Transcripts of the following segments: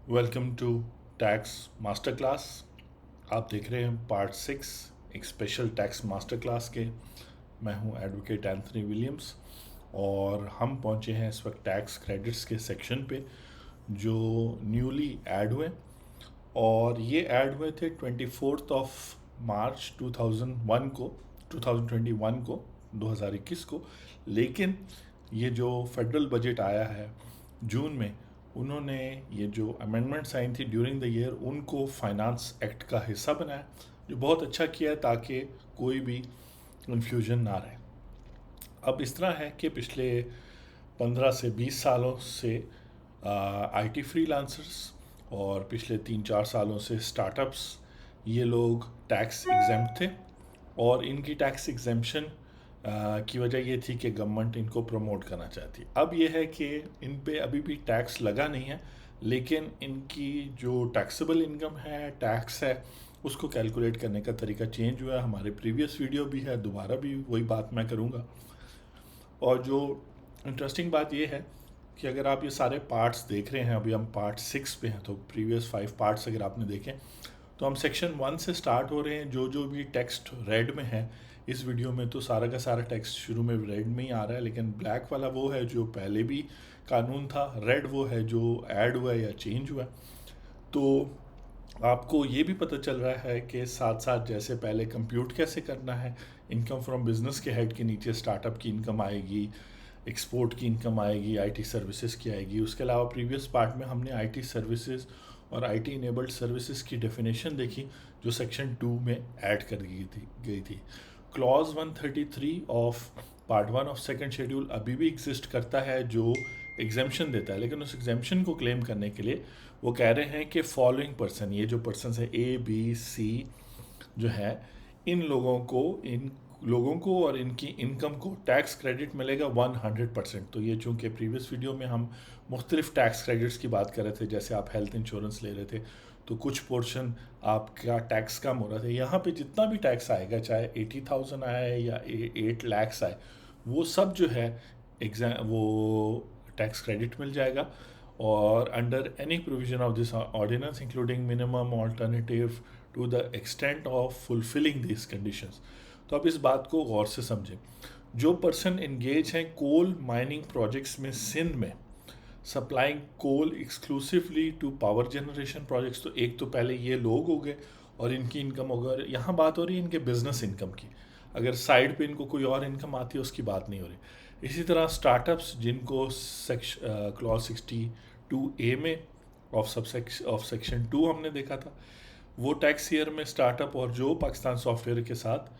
Welcome to tax master class. आप देख रहे हैं पार्ट 6 एक स्पेशल टैक्स मास्टर क्लास के। मैं हूं एडवोकेट एंथनी विलियम्स और हम पहुंचे हैं इस वक्त टैक्स क्रेडिट्स के सेक्शन पे जो न्यूली ऐड हुए। और ये ऐड हुए थे 24 मार्च 2001 को 2021 को 2021 को। लेकिन ये जो फेडरल बजट आया है जून में, उन्होंने ये जो अमेंडमेंट्स आई थी ड्यूरिंग द ईयर उनको फाइनेंस एक्ट का हिस्सा बनाया, जो बहुत अच्छा किया है ताकि कोई भी कन्फ्यूजन ना रहे। अब इस तरह है कि पिछले 15 से 20 सालों से आईटी फ्रीलांसर्स और पिछले 3-4 सालों से स्टार्टअप्स, ये लोग टैक्स एग्जेम्प्ट थे। और इनकी टैक्स एग्जेम्पशन की वजह ये थी कि गवर्नमेंट इनको प्रमोट करना चाहती। अब ये है कि इन पे अभी भी टैक्स लगा नहीं है, लेकिन इनकी जो टैक्सेबल इनकम है, टैक्स है, उसको कैलकुलेट करने का तरीका चेंज हुआ है। हमारे प्रीवियस वीडियो भी है, दोबारा भी वही बात मैं करूँगा। और जो इंटरेस्टिंग बात ये है कि अगर आप ये सारे पार्ट्स देख रहे हैं, अभी हम पार्ट 6 पे हैं, तो प्रीवियस 5 पार्ट्स अगर आपने देखें तो हम सेक्शन 1 से स्टार्ट हो रहे हैं। जो भी टेक्स्ट रेड में है इस वीडियो में, तो सारा का सारा टेक्स्ट शुरू में रेड में ही आ रहा है, लेकिन ब्लैक वाला वो है जो पहले भी कानून था, रेड वो है जो ऐड हुआ है या चेंज हुआ है। तो आपको ये भी पता चल रहा है कि साथ साथ जैसे पहले कंप्यूट कैसे करना है, इनकम फ्रॉम बिजनेस के हेड के नीचे स्टार्टअप की इनकम आएगी, एक्सपोर्ट की इनकम आएगी, आईटी सर्विसेज की आएगी। उसके अलावा प्रीवियस पार्ट में हमने आईटी सर्विसेज और आईटी इनेबल्ड सर्विसेज की डेफिनेशन देखी जो सेक्शन 2 में ऐड कर गई थी। Clause 133 of part 1 of second schedule अभी भी एग्जिस्ट करता है जो एग्जेम्पशन देता है, लेकिन उस एग्जेम्पशन को क्लेम करने के लिए वो कह रहे हैं कि फॉलोइंग पर्सन, ये जो पर्सन है ए बी सी जो है, इन लोगों को और इनकी इनकम को टैक्स क्रेडिट मिलेगा 100%। तो ये चूँकि प्रीवियस वीडियो में हम मुख्तलिफ टैक्स क्रेडिट्स की बात कर रहे थे, जैसे आप हेल्थ इंश्योरेंस ले रहे थे तो कुछ पोर्शन आपका टैक्स कम हो रहा था। यहाँ पे जितना भी टैक्स आएगा, चाहे 80,000 आए या 8 लाख आए, वो सब जो है वो टैक्स क्रेडिट मिल जाएगा। और under any provision of this ordinance including minimum alternative to the extent of fulfilling this conditions. तो अब इस बात को गौर से समझें। जो पर्सन इंगेज हैं कोल माइनिंग प्रोजेक्ट्स में सिंध में, supplying coal exclusively to power generation projects, तो एक तो पहले ये लोग हो गए और इनकी इनकम अगर यहाँ बात हो रही है इनके बिजनेस इनकम की, अगर साइड पे इनको कोई और इनकम आती है उसकी बात नहीं हो रही। इसी तरह स्टार्टअप्स जिनको क्लॉज 62A में ऑफ सेक्शन 2 हमने देखा था, वो टैक्स ईयर में स्टार्टअप और जो पाकिस्तान सॉफ्टवेयर के साथ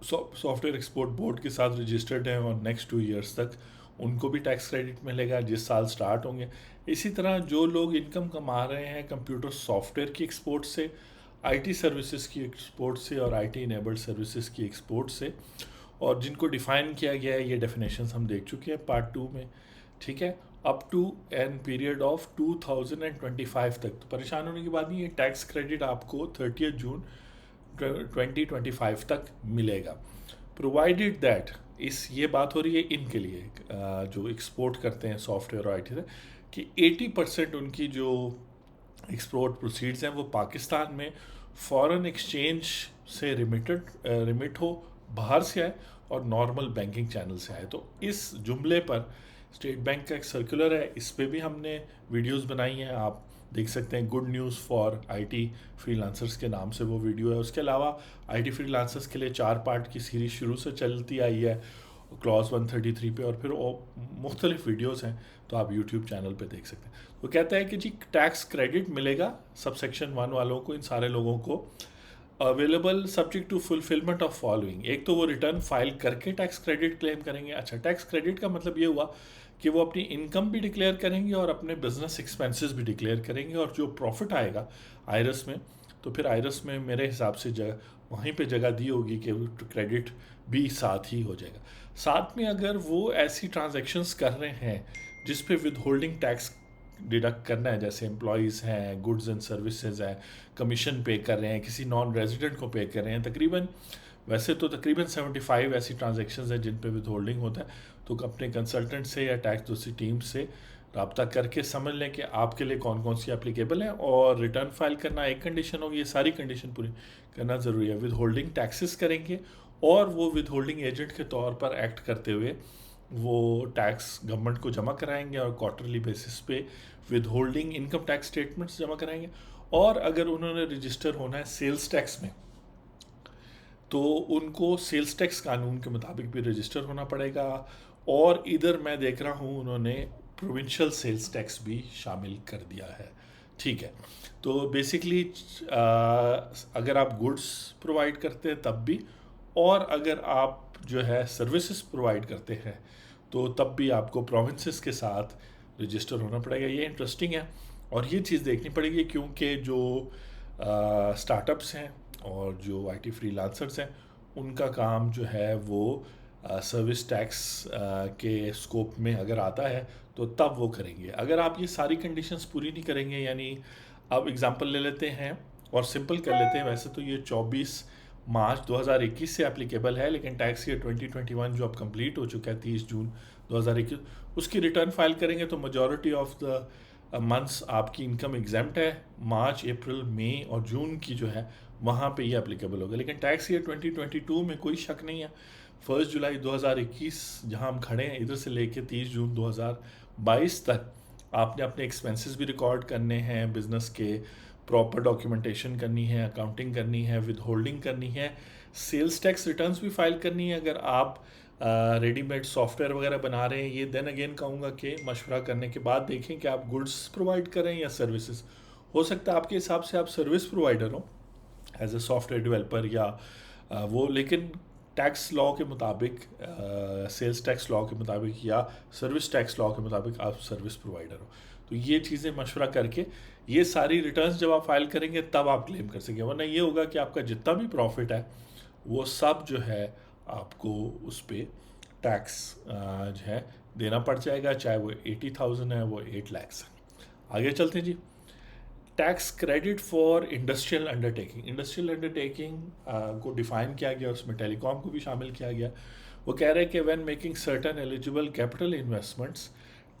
सॉफ्टवेयर एक्सपोर्ट बोर्ड के साथ रजिस्टर्ड हैं और नेक्स्ट 2 ईयर्स तक उनको भी टैक्स क्रेडिट मिलेगा जिस साल स्टार्ट होंगे। इसी तरह जो लोग इनकम कमा रहे हैं कंप्यूटर सॉफ्टवेयर की एक्सपोर्ट से, आईटी सर्विसेज की एक्सपोर्ट से और आईटी इनेबल्ड सर्विसेज की एक्सपोर्ट से, और जिनको डिफाइन किया गया है, ये डेफिनेशंस हम देख चुके हैं पार्ट 2 में, ठीक है, up to an period of 2025 तक। तो परेशान होने की बात नहीं है, टैक्स क्रेडिट आपको 30 जून 2025 तक मिलेगा, प्रोवाइडेड दैट, इस ये बात हो रही है इनके लिए जो एक्सपोर्ट करते हैं सॉफ्टवेयर और आईटी से, कि 80% उनकी जो एक्सपोर्ट प्रोसीड्स हैं वो पाकिस्तान में फॉरेन एक्सचेंज से रिमिट हो, बाहर से आए और नॉर्मल बैंकिंग चैनल से आए। तो इस जुमले पर स्टेट बैंक का एक सर्कुलर है, इस पर भी हमने वीडियोस बनाई हैं, आप देख सकते हैं। Good news for IT freelancers के नाम से वो वीडियो है। उसके अलावा आईटी फ्रीलांसर्स के लिए 4 पार्ट की सीरीज शुरू से चलती आई है क्लॉज 133 पे, और फिर मुख्तलिफ वीडियोस हैं, तो आप यूट्यूब चैनल पे देख सकते हैं। वो कहता है कि जी टैक्स क्रेडिट मिलेगा सब सेक्शन 1 वालों को, इन सारे लोगों को, available subject to fulfilment of following. एक तो वो रिटर्न फाइल करके टैक्स क्रेडिट क्लेम करेंगे। अच्छा, टैक्स क्रेडिट का मतलब ये हुआ कि वो अपनी इनकम भी डिक्लेयर करेंगे और अपने बिजनेस एक्सपेंसेस भी डिक्लेयर करेंगे, और जो प्रॉफिट आएगा आयरस में, तो फिर आयरस में मेरे हिसाब से वहीं पे जगह दी होगी कि क्रेडिट भी साथ ही हो जाएगा। साथ में अगर वो ऐसी ट्रांजैक्शंस कर रहे हैं जिस पे विद होल्डिंग टैक्स डिडक्ट करना है, जैसे एम्प्लॉयज़ हैं, गुड्स एंड सर्विसेज हैं, कमीशन पे कर रहे हैं, किसी नॉन रेजिडेंट को पे कर रहे हैं, वैसे तो तकरीबन 75 ऐसी ट्रांजैक्शंस हैं जिन पे विद होल्डिंग होता है, तो अपने कंसल्टेंट से या टैक्स दूसरी टीम से रब्ता करके समझ लें कि आपके लिए कौन कौन सी एप्लीकेबल हैं। और रिटर्न फाइल करना एक कंडीशन होगी, ये सारी कंडीशन पूरी करना ज़रूरी है। विद होल्डिंग टैक्सेस करेंगे और वो विद होल्डिंग एजेंट के तौर पर एक्ट करते हुए वो टैक्स गवर्नमेंट को जमा कराएंगे और क्वार्टरली बेसिस पे with holding income tax statements जमा कराएंगे। और अगर उन्होंने रजिस्टर होना है सेल्स टैक्स में, तो उनको सेल्स टैक्स कानून के मुताबिक भी रजिस्टर होना पड़ेगा। और इधर मैं देख रहा हूँ उन्होंने प्रोविंशियल सेल्स टैक्स भी शामिल कर दिया है। ठीक है, तो बेसिकली अगर आप गुड्स प्रोवाइड करते हैं तब भी, और अगर आप जो है सर्विसेज प्रोवाइड करते हैं तो तब भी आपको प्रोविंसेस के साथ रजिस्टर होना पड़ेगा। ये इंटरेस्टिंग है और ये चीज़ देखनी पड़ेगी, क्योंकि जो स्टार्टअप्स हैं और जो आईटी फ्रीलांसर्स हैं उनका काम जो है वो सर्विस टैक्स के स्कोप में अगर आता है तो तब वो करेंगे। अगर आप ये सारी कंडीशंस पूरी नहीं करेंगे, यानी अब एग्जांपल ले लेते हैं और सिंपल कर लेते हैं। वैसे तो ये 24 मार्च 2021 से एप्लीकेबल है, लेकिन टैक्स ईयर 2021 जो अब कंप्लीट हो चुका है 30 जून 2021, उसकी रिटर्न फाइल करेंगे तो मेजॉरिटी ऑफ द मंथ्स आपकी इनकम एग्जाम्प्ट है। मार्च, अप्रैल, मई और जून की जो है वहाँ पे ये एप्लीकेबल होगा। लेकिन टैक्स ईयर 2022 में कोई शक नहीं है, 1 जुलाई 2021 जहाँ हम खड़े हैं इधर से लेके 30 जून 2022 तक आपने अपने एक्सपेंसेस भी रिकॉर्ड करने हैं, बिजनेस के प्रॉपर डॉक्यूमेंटेशन करनी है, अकाउंटिंग करनी है, विद होल्डिंग करनी है, सेल्स टैक्स रिटर्न्स भी फाइल करनी है। अगर आप रेडीमेड सॉफ्टवेयर वगैरह बना रहे हैं, ये देन अगेन कहूँगा कि मशवरा करने के बाद देखें कि आप गुड्स प्रोवाइड करें या सर्विसेज। हो सकता है आपके हिसाब से आप सर्विस प्रोवाइडर हो एज ए सॉफ्टवेयर डेवलपर या वो, लेकिन टैक्स लॉ के मुताबिक, सेल्स टैक्स लॉ के मुताबिक या सर्विस टैक्स लॉ के मुताबिक आप सर्विस प्रोवाइडर हो। तो ये चीज़ें मशवरा करके ये सारी रिटर्न्स जब आप फाइल करेंगे तब आप क्लेम कर सकेंगे, वरना ये होगा कि आपका जितना भी प्रॉफिट है वो सब जो है आपको उस पर टैक्स जो है देना पड़ जाएगा, चाहे वो 80,000 है वो 8 लाख है। आगे चलते हैं जी। Tax credit for industrial undertaking. Industrial undertaking को डिफाइन किया गया, उसमें टेलीकॉम को भी शामिल किया गया। वो कह रहे हैं कि when making certain eligible capital investments,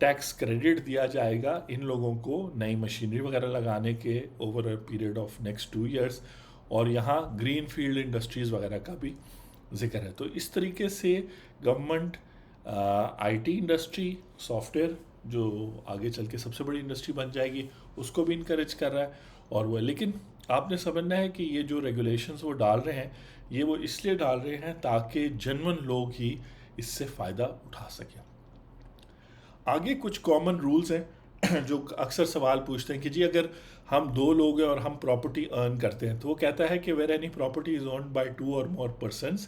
tax credit दिया जाएगा इन लोगों को नई मशीनरी वगैरह लगाने के over a period of next 2 years. और यहाँ ग्रीन फील्ड इंडस्ट्रीज़ वगैरह का भी जिक्र है। तो इस तरीके से गवर्नमेंट आईटी इंडस्ट्री, सॉफ्टवेयर जो आगे चल के सबसे बड़ी इंडस्ट्री बन जाएगी, उसको भी इनकरेज कर रहा है। और वो, लेकिन आपने समझना है कि ये जो रेगुलेशंस वो डाल रहे हैं, ये वो इसलिए डाल रहे हैं ताकि जेन्युइन लोग ही इससे फ़ायदा उठा सकें। आगे कुछ कॉमन रूल्स हैं जो अक्सर सवाल पूछते हैं कि जी अगर हम 2 लोग हैं और हम प्रॉपर्टी अर्न करते हैं, तो वो कहता है कि where any property is owned by 2 और more persons,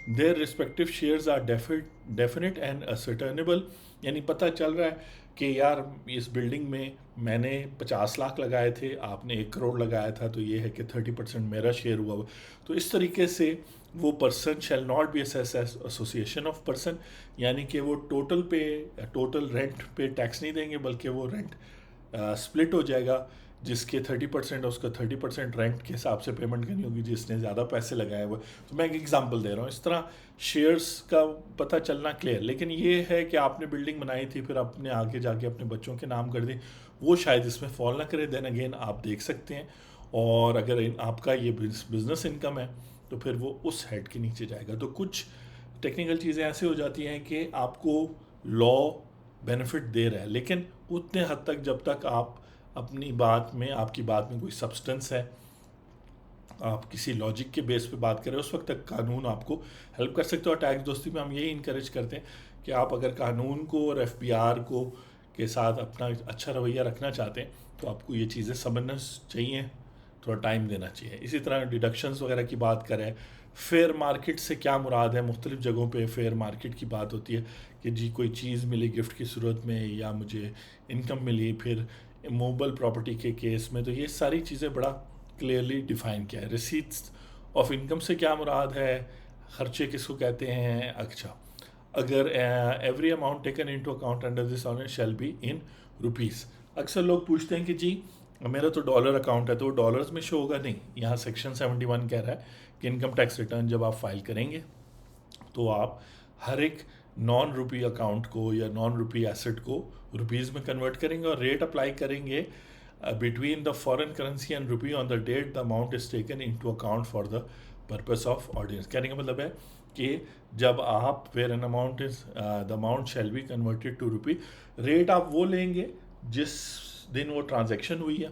their respective shares are definite and ascertainable. यानी पता चल रहा है कि यार इस बिल्डिंग में मैंने 50 लाख लगाए थे, आपने 1 करोड़ लगाया था, तो ये है कि 30% मेरा शेयर हुआ। तो इस तरीके से वो person shall not be assessed as association of person, यानी कि वो टोटल रेंट पे टैक्स नहीं देंगे, बल्कि वो रेंट स्प्लिट हो जाएगा, जिसके 30% है उसका 30% रेंट के हिसाब से पेमेंट करनी होगी जिसने ज़्यादा पैसे लगाए हुए। तो मैं एक एग्जांपल दे रहा हूँ, इस तरह शेयर्स का पता चलना क्लियर। लेकिन ये है कि आपने बिल्डिंग बनाई थी फिर आपने आगे जाके अपने बच्चों के नाम कर दी, वो शायद इसमें फॉल ना करे, देन अगेन आप देख सकते हैं। और अगर आपका ये बिजनेस इनकम है तो फिर वो उस हेड के नीचे जाएगा। तो कुछ टेक्निकल चीज़ें ऐसे हो जाती हैं कि आपको लॉ बेनिफिट दे रहा है, लेकिन उतने हद तक जब तक आप अपनी बात में, आपकी बात में कोई सब्सटेंस है, आप किसी लॉजिक के बेस पे बात करें, उस वक्त तक कानून आपको हेल्प कर सकते हो। और टैक्स दोस्ती में हम यही इनकरेज करते हैं कि आप अगर कानून को और एफबीआर को के साथ अपना अच्छा रवैया रखना चाहते हैं तो आपको ये चीज़ें समझना चाहिए, थोड़ा टाइम देना चाहिए। इसी तरह डिडक्शंस वगैरह की बात करें, फेयर मार्केट से क्या मुराद है, मुख्तलिफ जगहों पे फेयर मार्केट की बात होती है कि जी कोई चीज़ मिली गिफ्ट की सूरत में या मुझे इनकम मिली, फिर मूवेबल प्रॉपर्टी के केस में, तो ये सारी चीज़ें बड़ा क्लियरली डिफाइन किया है। रिसीट्स ऑफ इनकम से क्या मुराद है, खर्चे किसको कहते हैं। अच्छा, अगर every amount taken into account under this honour shall be in rupees. अक्सर लोग पूछते हैं कि जी मेरा तो डॉलर अकाउंट है तो डॉलर्स में शो होगा। नहीं, यहाँ सेक्शन 71 कह रहा है कि इनकम टैक्स रिटर्न जब आप फाइल करेंगे तो आप हर एक नॉन रुपी अकाउंट को या नॉन रुपी एसेट को रुपीज़ में कन्वर्ट करेंगे और रेट अप्लाई करेंगे between the foreign currency and rupee on the date the amount is taken into account for the purpose of ordinance. कहने का मतलब है कि जब आप where an amount is the amount shall be converted to rupee, rate आप वो लेंगे जिस दिन वो ट्रांजैक्शन हुई है,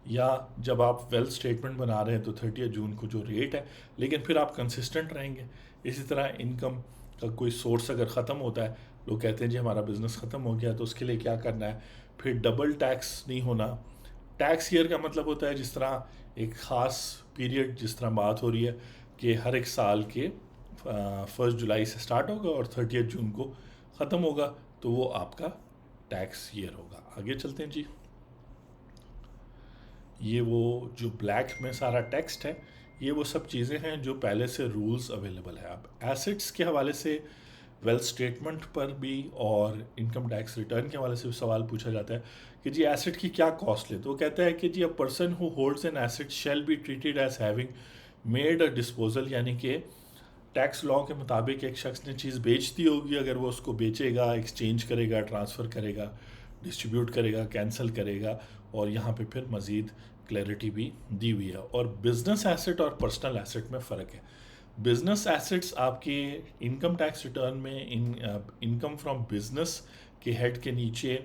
या जब आप वेल्थ स्टेटमेंट बना रहे हैं तो 30 जून को जो रेट है, लेकिन फिर आप कंसिस्टेंट रहेंगे. इसी तरह इनकम का कोई सोर्स अगर ख़त्म होता है, लोग कहते हैं जी हमारा बिज़नेस ख़त्म हो गया, तो उसके लिए क्या करना है, फिर डबल टैक्स नहीं होना. टैक्स ईयर का मतलब होता है जिस तरह एक ख़ास पीरियड, जिस तरह बात हो रही है कि हर एक साल के 1 जुलाई से स्टार्ट होगा और 30 जून को ख़त्म होगा, तो वो आपका टैक्स ईयर होगा. आगे चलते हैं जी. ये वो जो ब्लैक में सारा टेक्स्ट है, ये वो सब चीज़ें हैं जो पहले से रूल्स अवेलेबल है. अब एसेट्स के हवाले से वेल्थ स्टेटमेंट पर भी और इनकम टैक्स रिटर्न के हवाले से भी सवाल पूछा जाता है कि जी एसेट की क्या कॉस्ट ले. तो वो कहता है कि जी a person who holds an asset shall be treated as having made a disposal, यानी कि टैक्स लॉ के मुताबिक एक शख्स ने चीज़ बेच दी होगी, अगर वो उसको बेचेगा, एक्सचेंज करेगा, ट्रांसफ़र करेगा, डिस्ट्रीब्यूट करेगा, कैंसिल करेगा, और यहाँ पे फिर मज़ीद क्लैरिटी भी दी हुई है. और बिज़नेस एसेट और पर्सनल एसेट में फ़र्क है. बिज़नेस एसेट्स आपके इनकम टैक्स रिटर्न में इनकम फ्रॉम बिज़नेस के हेड के नीचे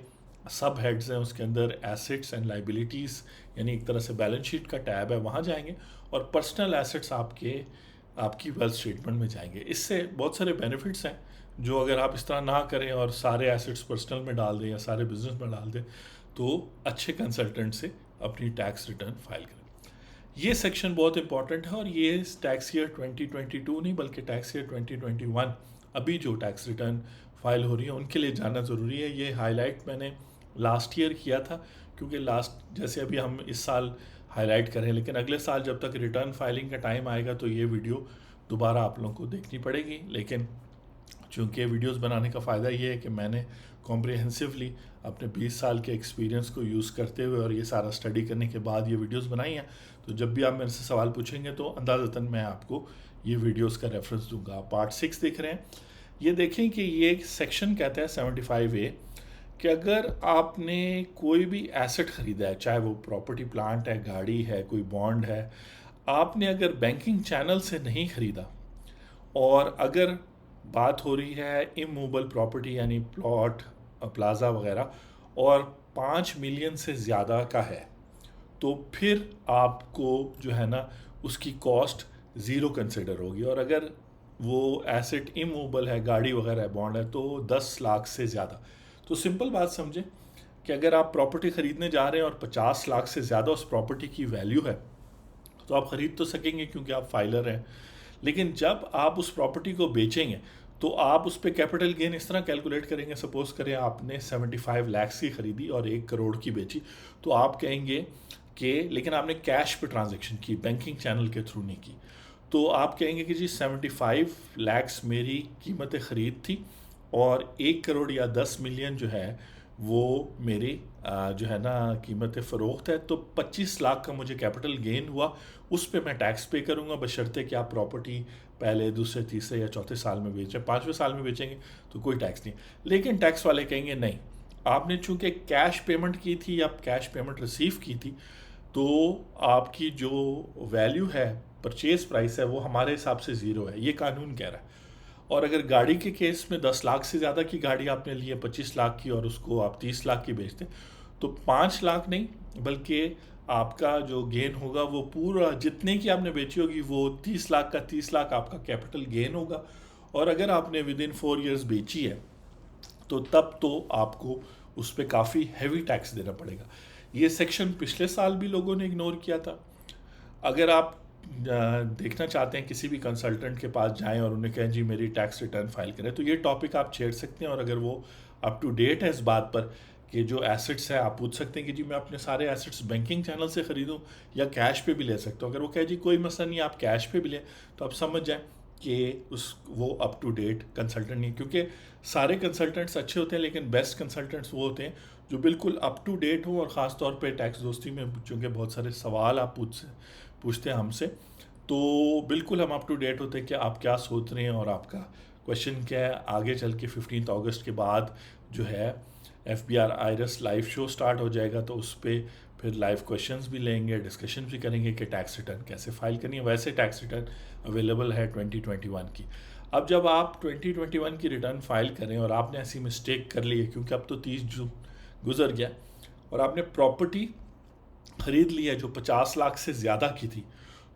सब हेड्स हैं, उसके अंदर एसेट्स एंड लाइबिलिटीज़ यानी एक तरह से बैलेंस शीट का टैब है, वहाँ जाएंगे. और पर्सनल एसेट्स आपकी वेल्थ स्टेटमेंट में जाएंगे. इससे बहुत सारे बेनिफिट्स हैं जो अगर आप इस तरह ना करें और सारे एसेट्स पर्सनल में डाल दें या सारे बिजनेस में डाल दें, तो अच्छे कंसल्टेंट से अपनी टैक्स रिटर्न फाइल करें. ये सेक्शन बहुत इंपॉर्टेंट है और ये टैक्स ईयर 2022 नहीं बल्कि टैक्स ईयर 2021 अभी जो टैक्स रिटर्न फाइल हो रही है उनके लिए जानना ज़रूरी है. ये हाईलाइट मैंने लास्ट ईयर किया था, क्योंकि लास्ट जैसे अभी हम इस साल हाईलाइट करें, लेकिन अगले साल जब तक रिटर्न फाइलिंग का टाइम आएगा तो ये वीडियो दोबारा आप लोगों को देखनी पड़ेगी. लेकिन चूँकि वीडियोस बनाने का फ़ायदा ये है कि मैंने कॉम्प्रिहेंसिवली अपने 20 साल के एक्सपीरियंस को यूज़ करते हुए और ये सारा स्टडी करने के बाद ये वीडियोस बनाई हैं, तो जब भी आप मेरे से सवाल पूछेंगे तो अंदाज़तन मैं आपको ये वीडियोस का रेफरेंस दूंगा. पार्ट 6 देख रहे हैं. ये देखें कि ये सेक्शन कहता है 75A कि अगर आपने कोई भी एसेट ख़रीदा है, चाहे वो प्रॉपर्टी प्लांट है, गाड़ी है, कोई बॉन्ड है, आपने अगर बैंकिंग चैनल से नहीं ख़रीदा और अगर बात हो रही है इमूवेबल प्रॉपर्टी यानी प्लॉट, प्लाज़ा वगैरह, और 5 मिलियन से ज़्यादा का है, तो फिर आपको जो है ना उसकी कॉस्ट ज़ीरो कंसिडर होगी. और अगर वो एसेट इमूवेबल है, गाड़ी वगैरह है, बॉन्ड है, तो 10 लाख से ज़्यादा. तो सिंपल बात समझें कि अगर आप प्रॉपर्टी ख़रीदने जा रहे हैं और 50 लाख से ज़्यादा उस प्रॉपर्टी की वैल्यू है, तो आप ख़रीद तो सकेंगे क्योंकि आप फाइलर हैं. लेकिन जब आप उस प्रॉपर्टी को बेचेंगे तो आप उस पर कैपिटल गेन इस तरह कैलकुलेट करेंगे. सपोज़ करें आपने 75 लाख की ख़रीदी और 1 करोड़ की बेची, तो आप कहेंगे कि लेकिन आपने कैश पे ट्रांजैक्शन की, बैंकिंग चैनल के थ्रू नहीं की, तो आप कहेंगे कि जी 75 लाख मेरी कीमत ख़रीद थी और 1 करोड़ या 10 मिलियन जो है वो मेरी जो है ना कीमत फ़रोख्त है, तो 25 लाख का मुझे कैपिटल गेन हुआ, उस पर मैं टैक्स पे करूँगा, बशर्ते कि आप प्रॉपर्टी पहले, दूसरे, तीसरे या चौथे साल में बेचें. 5वें साल में बेचेंगे तो कोई टैक्स नहीं. लेकिन टैक्स वाले कहेंगे नहीं, आपने चूँकि कैश पेमेंट की थी या कैश पेमेंट रिसीव की थी, तो आपकी जो वैल्यू है, परचेज प्राइस है, वो हमारे हिसाब से ज़ीरो है. ये कानून कह रहा है. और अगर गाड़ी के केस में 10 लाख से ज़्यादा की गाड़ी आपने ली है, 25 लाख की, और उसको आप 30 लाख की बेचते हैं, तो 5 लाख नहीं बल्कि आपका जो गेन होगा वो पूरा जितने की आपने बेची होगी वो 30 लाख का 30 लाख आपका कैपिटल गेन होगा. और अगर आपने विद इन 4 ईयर्स बेची है तो तब तो आपको उस पर काफ़ी हैवी टैक्स देना पड़ेगा. ये सेक्शन पिछले साल भी लोगों ने इग्नोर किया था. अगर आप देखना चाहते हैं किसी भी कंसल्टेंट के पास जाएं और उन्हें कहें जी मेरी टैक्स रिटर्न फाइल करें, तो ये टॉपिक आप छेड़ सकते हैं. और अगर वो अप टू डेट है इस बात पर कि जो एसेट्स है, आप पूछ सकते हैं कि जी मैं अपने सारे एसेट्स बैंकिंग चैनल से ख़रीदूं या कैश पे भी ले सकता हूं. अगर वो कहे जी कोई मसला नहीं, आप कैश पे भी लें, तो आप समझ जाएं कि वो अप टू डेट कंसल्टेंट नहीं. क्योंकि सारे कंसल्टेंट्स अच्छे होते हैं, लेकिन बेस्ट कंसल्टेंट्स वो होते हैं जो बिल्कुल अप टू डेट हो. और ख़ास तौर पे टैक्स दोस्ती में चूँकि बहुत सारे सवाल आप पूछते हैं हमसे, तो बिल्कुल हम अप टू डेट होते हैं कि आप क्या सोच रहे हैं और आपका क्वेश्चन क्या है, आगे चल के 15 अगस्त के बाद जो है FBR IRIS live show start हो जाएगा, तो उस पर फिर लाइव क्वेश्चंस भी लेंगे, डिस्कशन भी करेंगे कि टैक्स रिटर्न कैसे फाइल करनी है। वैसे टैक्स रिटर्न अवेलेबल है 2021 की। अब जब आप 2021 की रिटर्न फाइल करें और आपने ऐसी मिस्टेक कर ली है, क्योंकि अब तो 30 जून गुजर गया, और आपने प्रॉपर्टी खरीद ली है जो 50 लाख से ज़्यादा की थी,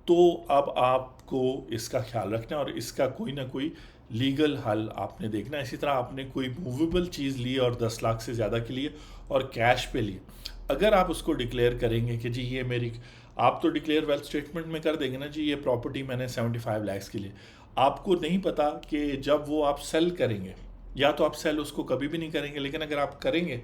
तो अब आपको इसका ख्याल रखना है और इसका कोई ना कोई लीगल हल आपने देखना है। इसी तरह आपने कोई मूवेबल चीज़ ली और 10 लाख से ज़्यादा की लिए और कैश पे लिए, अगर आप उसको डिक्लेयर करेंगे कि जी ये मेरी, आप तो डिक्लेयर वेल्थ स्टेटमेंट में कर देंगे ना, जी ये प्रॉपर्टी मैंने 75 लाख की ली। आपको नहीं पता कि जब वो आप सेल करेंगे, या तो आप सेल उसको कभी भी नहीं करेंगे, लेकिन अगर आप करेंगे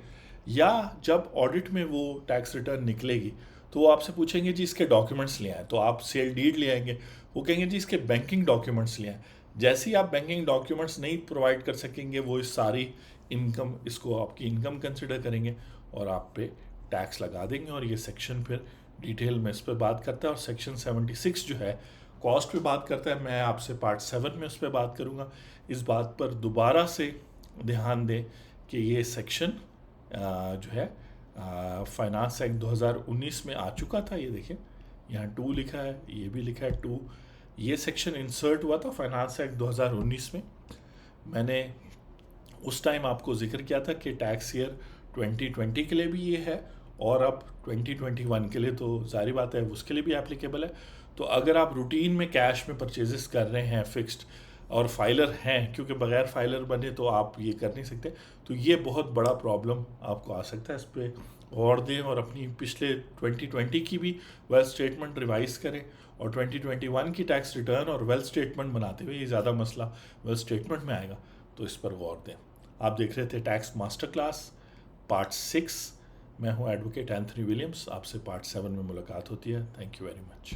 या जब ऑडिट में वो टैक्स रिटर्न निकलेगी तो वो आपसे पूछेंगे जी इसके डॉक्यूमेंट्स ले आए, तो आप सेल डीड ले आएंगे, वो कहेंगे जी इसके बैंकिंग डॉक्यूमेंट्स ले आए। जैसे ही आप बैंकिंग डॉक्यूमेंट्स नहीं प्रोवाइड कर सकेंगे, वो इस सारी इनकम, इसको आपकी इनकम कंसिडर करेंगे और आप पे टैक्स लगा देंगे। और ये सेक्शन फिर डिटेल में इस पर बात करता है, और सेक्शन 76 जो है कॉस्ट पे बात करता है। मैं आपसे पार्ट 7 में उस पर बात करूँगा। इस बात पर दोबारा से ध्यान दें कि ये सेक्शन जो है फाइनेंस एक्ट 2019 में आ चुका था। ये देखिए यहाँ 2 लिखा है, ये भी लिखा है 2। ये सेक्शन इंसर्ट हुआ था फाइनेंस एक्ट 2019 में। मैंने उस टाइम आपको जिक्र किया था कि टैक्स ईयर 2020 के लिए भी ये है, और अब 2021 के लिए तो जाहिर बात है उसके लिए भी एप्लीकेबल है। तो अगर आप रूटीन में कैश में परचेजेस कर रहे हैं फिक्स्ड और फाइलर हैं, क्योंकि बगैर फाइलर बने तो आप ये कर नहीं सकते, तो ये बहुत बड़ा प्रॉब्लम आपको आ सकता है। इस पर गौर दें और अपनी पिछले 2020 की भी वेल्थ स्टेटमेंट रिवाइज करें, और 2021 की टैक्स रिटर्न और वेल्थ स्टेटमेंट बनाते हुए ये ज़्यादा मसला वेल्थ स्टेटमेंट में आएगा, तो इस पर गौर दें। आप देख रहे थे टैक्स मास्टर क्लास पार्ट 6। मैं हूं एडवोकेट एंथनी विलियम्स। आपसे पार्ट 7 में मुलाकात होती है। Thank you very much.